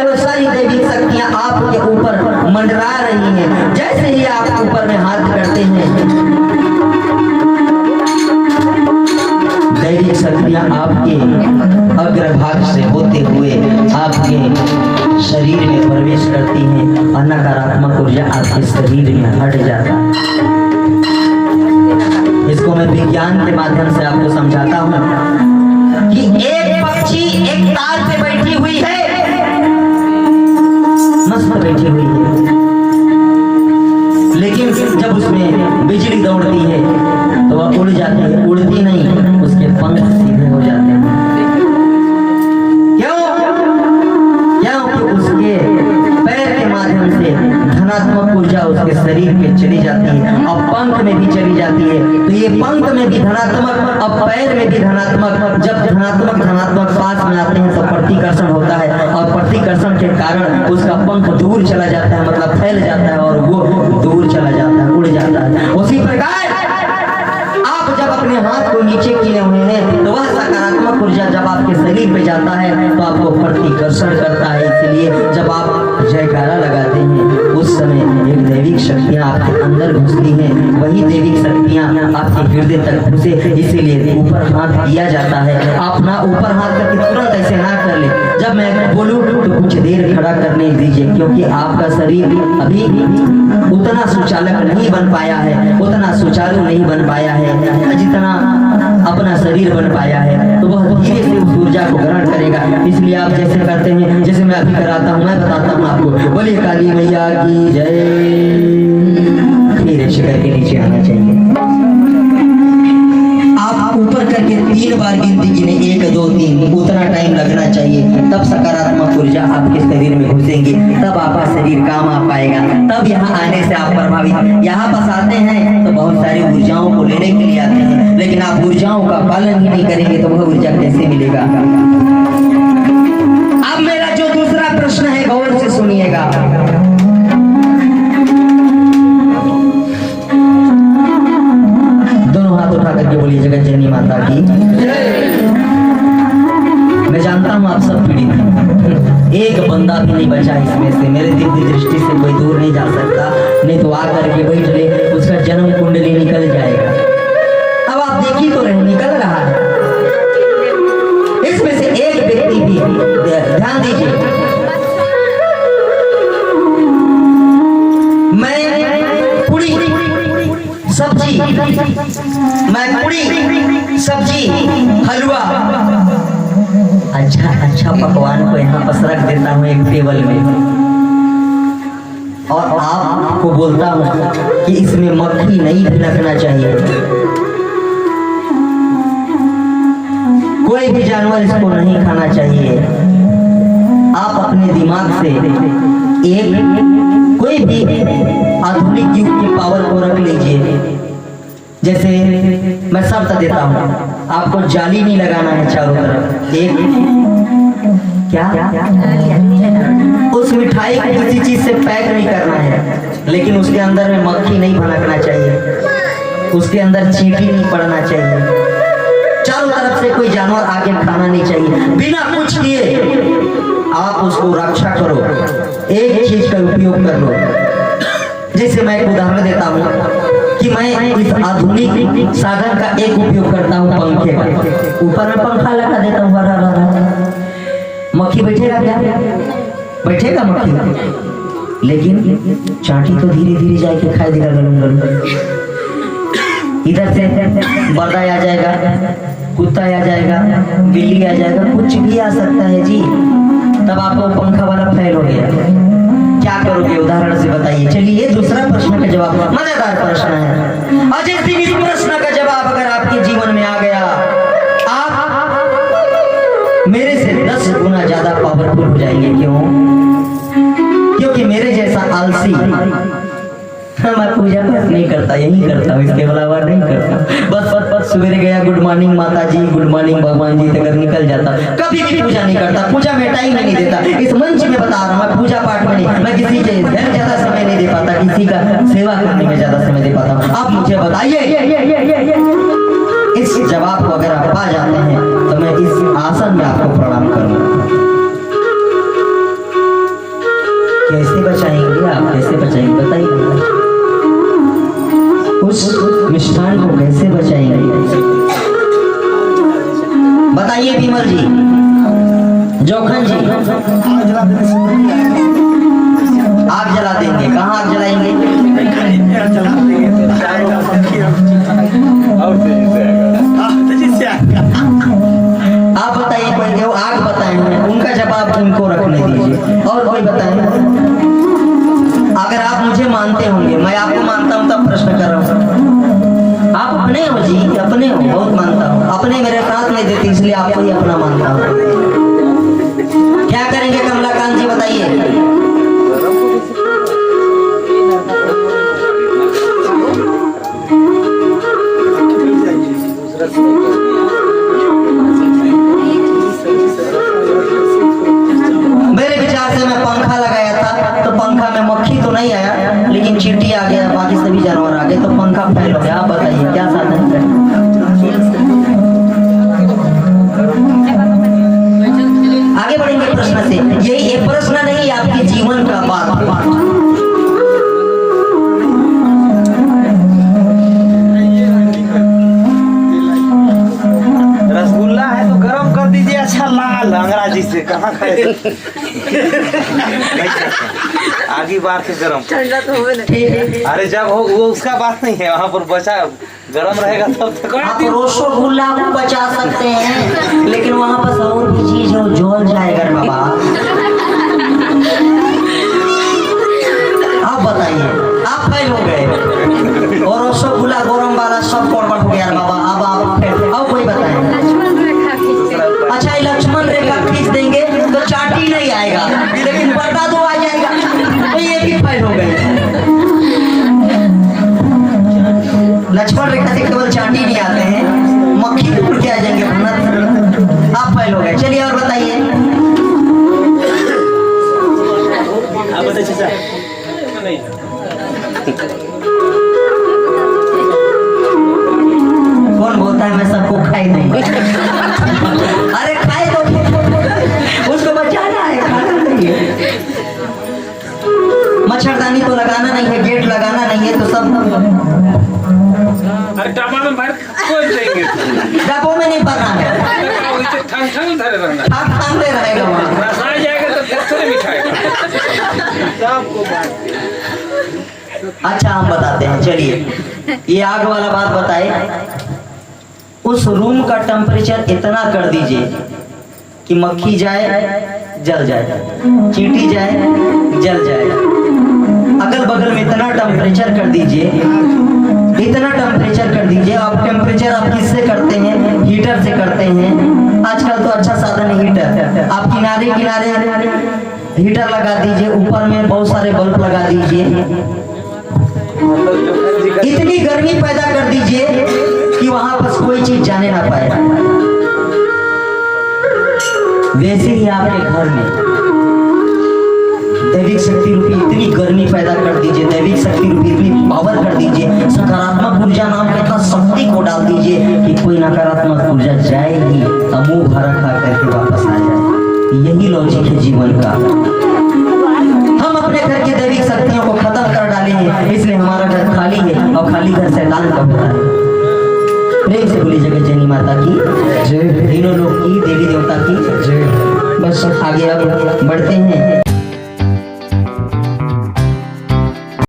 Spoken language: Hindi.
है वो सारी दैविक शक्तियां आपके ऊपर मंडरा रही हैं। जैसे ही आप ऊपर में हाथ करते हैं, दैविक शक्तियां आपके अग्रभाग से होते हुए आपके शरीर में प्रवेश करती हैं और नकारात्मक ऊर्जा आपके शरीर में हट जाता है। इसको मैं विज्ञान के माध्यम से आपको समझाता हूं कि एक पक्षी एक तार पे बैठी हुई है, मस्त बैठी हुई है, लेकिन जब उसमें बिजली दौड़ती है तो वह उड़ जाती है। उड़ती नहीं, उसके पंख सीधे हो जाते हैं। क्यों? क्योंकि उसके पैर के माध्यम से धनात्मक ऊर्जा उसके शरीर पे चली जाती है और पंख में भी चली जाती है। तो ये पंख में भी धनात्मक और पैर में भी धनात्मक, जब धनात्मक पास में आते हैं तो प्रतिकर्षण होता है और प्रतिकर्षण के कारण उसका पंख दूर चला जाता है, मतलब फैल जाता है और वो दूर चला जाता है, उड़ जाता है। उसी प्रकार आप जब अपने हाथ को नीचे किए हुए हैं तो वह सकारात्मक ऊर्जा जब आपके शरीर पे जाता है तो आपको प्रतिकर्षण करता है। इसलिए जब आप जयकारा लगाते हैं उस समय एक दैविक शक्तियां आपके अंदर घुसती हैं, वही दैविक शक्तियां आपके हृदय तक घुसे। इसीलिए ऊपर हाथ किया जाता है। आप ना ऊपर हाथ करके तुरंत ऐसे ना कर ले, जब मैं बोलूं तो कुछ देर खड़ा करने दीजिए, क्योंकि आपका शरीर अभी उतना सुचालक नहीं बन पाया है, उतना सुचारू नहीं बन पाया है जितना अपना शरीर बन पाया है। तो वह धीरे से उस ऊर्जा को ग्रहण करेगा। इसलिए आप जैसे करते हैं, जैसे मैं अभी कराता हूँ, मैं बताता हूँ आपको। बोलिए काली मैया की जय। धीरे से करके नीचे आना चाहिए। आप ऊपर करके 3 बार गिनती गिने, 1 2 3, उतना टाइम लगना चाहिए। तब सकारात्मक ऊर्जा आपके शरीर में घुसेंगी, तब आपका शरीर काम आ पाएगा। तब यहाँ आने से आप प्रभावित। यहाँ पास आते हैं तो बहुत सारी ऊर्जाओं को लेने के लिए आते हैं, लेकिन आप ऊर्जाओं का पालन ही नहीं करेंगे तो वह ऊर्जा कैसे मिलेगा? अब मेरा जो दूसरा प्रश्न है गौर से सुनिएगा। दोनों हाथ उठा करके बोलिए जगत जननी माता की। मैं जानता हूं आप सब पीड़ित हैं, एक बंदा भी नहीं बचा इसमें से। मेरे दिव्य दृष्टि से कोई दूर नहीं जा सकता, नहीं तो आकर के बैठ ले, उसका जन्म कुंडली निकल जाएगा। अब आप देख ही तो रहे, निकल रहा है। इसमें से एक व्यक्ति भी, ध्यान दीजिए, मैं पूरी सब्जी, सब्जी हलवा अच्छा पकवान को यहाँ पर रख देता हूँ एक टेबल में, और आपको बोलता हूँ कि इसमें मक्खी नहीं भिनकना चाहिए। कोई भी जानवर इसको नहीं खाना चाहिए। आप अपने दिमाग से एक कोई भी आधुनिक युग की पावर को रख लीजिए। जैसे मैं शब्द देता हूँ, आपको जाली नहीं लगाना है चारों तरफ। एक क्या उस मिठाई को किसी चीज से पैक नहीं करना है, लेकिन उसके अंदर में मक्खी नहीं भनकना चाहिए, उसके अंदर चींटी नहीं पड़ना चाहिए, चारों तरफ से कोई जानवर आगे खाना नहीं चाहिए। बिना कुछ किए आप उसको रक्षा करो, एक चीज का उपयोग कर लो। जैसे मैं एक उदाहरण देता हूँ कि मैं इस आधुनिक साधन का एक उपयोग करता हूँ, पंखे का। ऊपर में पंखा लगा देता हूँ, हरा भरा। मक्खी बैठेगा क्या? बैठेगा मक्खी, लेकिन चांटी तो धीरे धीरे जाके खाए देगा गलम गलम। इधर से बर्दा आ जाएगा, कुत्ता आ जाएगा, बिल्ली आ जाएगा, कुछ भी आ सकता है जी। तब आपको पंखा वाला फेल हो गया, क्या करोगे? उदाहरण से बताइए। चलिए दूसरा प्रश्न का जवाब, मजेदार प्रश्न है। और जिस दिन इस प्रश्न का जवाब अगर आपके जीवन में आ गया, आप मेरे से 10 गुना ज्यादा पावरफुल हो जाएंगे। क्यों? क्योंकि मेरे जैसा आलसी मैं पूजा पाठ नहीं करता, यही करता हूँ, इसके अलावा नहीं करता। बस सवेरे गया, गुड मॉर्निंग माता जी, गुड मॉर्निंग भगवान जी, तक निकल जाता। कभी भी पूजा नहीं करता, पूजा में टाइम नहीं देता। इस मंच में बता रहा हूँ, मैं पूजा पाठ में नहीं, मैं किसी के घर ज्यादा समय नहीं दे पाता, किसी का सेवा करने में ज्यादा समय दे पाता हूँ। आप मुझे बताइए, इस जवाब को अगर आप पा जाते हैं तो मैं इस आसन में आपको प्रणाम करूंगा। आप कैसे बचाएंगे बताइए, उस मिष्ठान को कैसे बचाएंगे बताइए विमल जी, जोखन जी। आग जला देंगे, कहाँ आग जलाएंगे? आप बताइए, कोई वो आग बताएंगे, उनका जवाब उनको रखने दीजिए। और कोई बताएं, अगर आप मुझे मानते होंगे, मैं आपको मानता हूं तब प्रश्न कर रहा हूं। आप अपने हो जी, अपने हो, बहुत मानता हूं। अपने मेरे साथ नहीं देते इसलिए आपको ही अपना मानता हूं। क्या करेंगे कमलाकांत जी बताइए? मेरे विचार से मैं पंखा लगाया था तो पंखा में मक्खी तो नहीं आया, लेकिन चींटी आ गया, बाकी सभी जानवर आ गए तो पंखा फेल हो गया। आप बताइए क्या साधन है? आगे बढ़ेंगे प्रश्न से। ये प्रश्न नहीं, आपके जीवन का बात। रसगुल्ला है तो गरम कर दीजिए, अच्छा लाल अंग्रेजी से कहाँ खाए आगे बार के गरम ठंडा तो हो नहीं। अरे जब हो वो उसका बात नहीं है, वहाँ पर बचा गरम रहेगा तब तक। आप रसगुल्ला को बचा सकते हैं, लेकिन वहाँ पर और भी चीज है, जल जाएगा बाबा। आप बताइए, आप फेल हो गए और रसगुल्ला गरम वाला सब गड़बड़ हो गया बाबा। अब आप कोई बताएं। अच्छा, लक्ष्मण रेखा खींच देंगे तो चाटी नहीं आएगा, लेकिन पर्दा तो आ जाएगा, तो ये भी फेल हो गए। लक्ष्मण रेखा से केवल चाटी नहीं आते हैं, मक्खी उड़ के आ जाएंगे। आप फेल हो गए। चलिए और बताइए। कौन बोलता है मैं सबको खाई दूंगा? अरे खाए तो उसको बचाना है, खाना नहीं है। मच्छरदानी तो लगाना नहीं है, गेट लगाना नहीं है, तो सब डब्बा में भर खोल देंगे। डब्बों में नहीं भरना है, ठंडे रहेगा वहाँ जाएगा तो फिर थोड़ी मिठाई। अच्छा, हम बताते हैं। चलिए, ये आग वाला बात बताए। उस रूम का टेम्परेचर इतना कर दीजिए कि मक्खी जाए जल जाए, चींटी जाए जल जाए। अगल बगल में इतना टेम्परेचर कर दीजिए, इतना टेम्परेचर कर दीजिए। आप टेम्परेचर आप किससे करते हैं? हीटर से करते हैं। आजकल तो अच्छा साधन है हीटर। आप किनारे किनारे हीटर लगा दीजिए, ऊपर में बहुत सारे बल्ब लगा दीजिए। इतनी गर्मी पैदा कर दीजिए कि वहां पर कोई चीज जाने ना पाए। वैसे ही आपके घर में दैविक शक्ति रूपी इतनी गर्मी पैदा कर दीजिए, दैविक शक्ति रूपी इतनी पावर कर दीजिए, सकारात्मक ऊर्जा नाम के इतना शक्ति को डाल दीजिए कि कोई नकारात्मक ऊर्जा जाएगी तो मुंह भरा खा करके वापस आ जाए। यही लॉजिक है जीवन का। हम अपने घर की दैविक शक्तियों को खत्म कर डाले हैं, इसलिए हमारा घर खाली है, और खाली घर शैतान का होता है। प्रेम से बोली जगत जननी माता की जय, तीनों लोग की, देवी देवता की जय। बस आगे अब बढ़ते हैं।